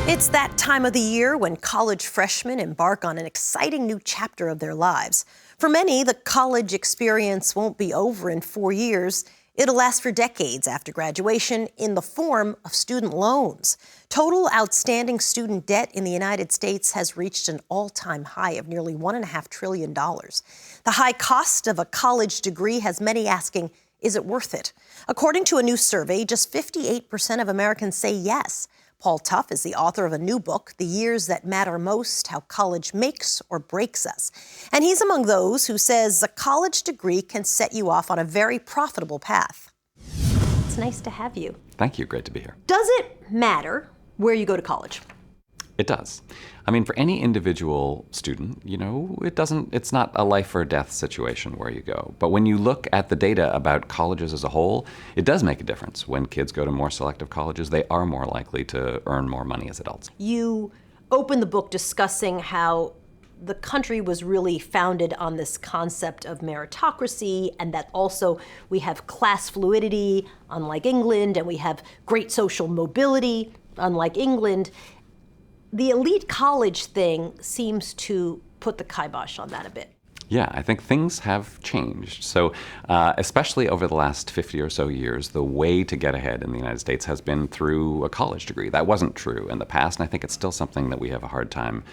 It's that time of the year when college freshmen embark on an exciting new chapter of their lives. For many, the college experience won't be over in 4 years. It'll last for decades after graduation in the form of student loans. Total outstanding student debt in the United States has reached an all-time high of nearly $1.5 trillion. The high cost of a college degree has many asking, is it worth it? According to a new survey, just 58% of Americans say yes. Paul Tough is the author of a new book, The Years That Matter Most: How College Makes or Breaks Us. And he's among those who says a college degree can set you off on a very profitable path. It's nice to have you. Thank you. Great to be here. Does it matter where you go to college? It does. I mean, for any individual student, it's not a life or death situation where you go. But when you look at the data about colleges as a whole, it does make a difference. When kids go to more selective colleges, they are more likely to earn more money as adults. You open the book discussing how the country was really founded on this concept of meritocracy, and that also we have class fluidity, unlike England, and we have great social mobility, unlike England. The elite college thing seems to put the kibosh on that a bit. Yeah, I think things have changed. So especially over the last 50 or so years, the way to get ahead in the United States has been through a college degree. That wasn't true in the past, and I think it's still something that we have a hard time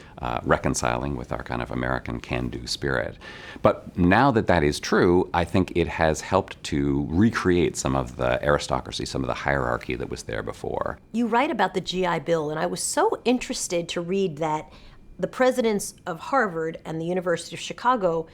reconciling with our kind of American can-do spirit. But now that that is true, I think it has helped to recreate some of the aristocracy, some of the hierarchy that was there before. You write about the GI Bill, and I was so interested to read that the presidents of Harvard and the University of Chicago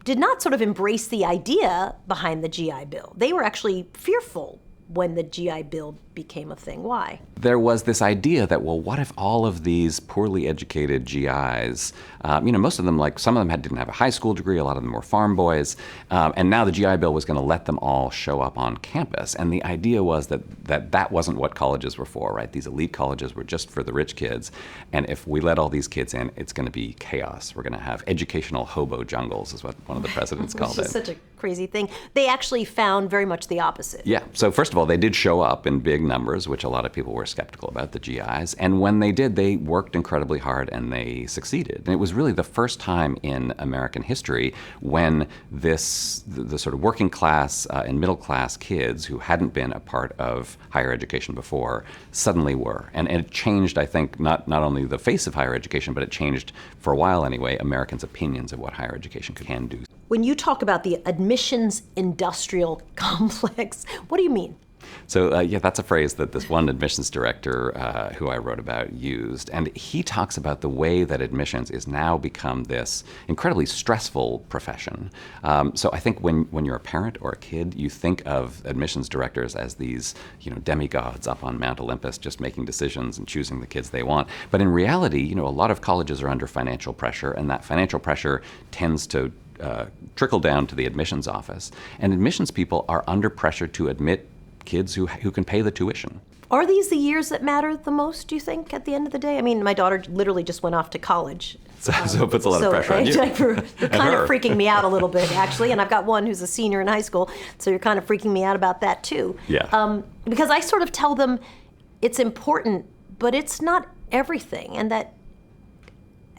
did not sort of embrace the idea behind the GI Bill. They were actually fearful when the GI Bill became a thing. Why? There was this idea that, well, what if all of these poorly educated GIs, most of them, some of them didn't have a high school degree, a lot of them were farm boys, and now the GI Bill was going to let them all show up on campus. And the idea was that wasn't what colleges were for, right? These elite colleges were just for the rich kids, and if we let all these kids in, it's going to be chaos. We're going to have educational hobo jungles, is what one of the presidents called it. Which is such a crazy thing. They actually found very much the opposite. Yeah, so first of all, they did show up in big numbers, which a lot of people were skeptical about, the GIs. And when they did, they worked incredibly hard and they succeeded. And it was really the first time in American history when the sort of working class and middle class kids who hadn't been a part of higher education before suddenly were. And it changed, I think, not only the face of higher education, but it changed, for a while anyway, Americans' opinions of what higher education can do. When you talk about the admissions industrial complex, what do you mean? So that's a phrase that this one admissions director who I wrote about used. And he talks about the way that admissions is now become this incredibly stressful profession. So I think when you're a parent or a kid, you think of admissions directors as these demigods up on Mount Olympus just making decisions and choosing the kids they want. But in reality, a lot of colleges are under financial pressure, and that financial pressure tends to trickle down to the admissions office. And admissions people are under pressure to admit kids who can pay the tuition. Are these the years that matter the most, do you think, at the end of the day? I mean, my daughter literally just went off to college. So it puts a lot of pressure on you. You're kind of freaking me out a little bit, actually. And I've got one who's a senior in high school, so you're kind of freaking me out about that, too. Yeah. Because I sort of tell them it's important, but it's not everything, and that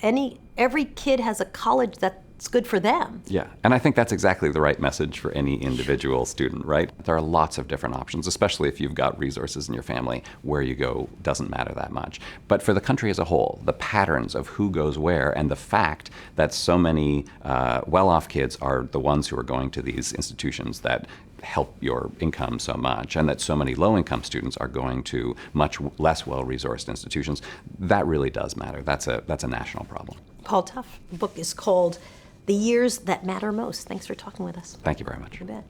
every kid has a college that's good for them. Yeah, and I think that's exactly the right message for any individual student, right? There are lots of different options, especially if you've got resources in your family. Where you go doesn't matter that much. But for the country as a whole, the patterns of who goes where and the fact that so many well-off kids are the ones who are going to these institutions that help your income so much, and that so many low-income students are going to much less well-resourced institutions, that really does matter. That's a national problem. Paul Tough, the book is called The Years That Matter Most. Thanks for talking with us. Thank you very much. You bet.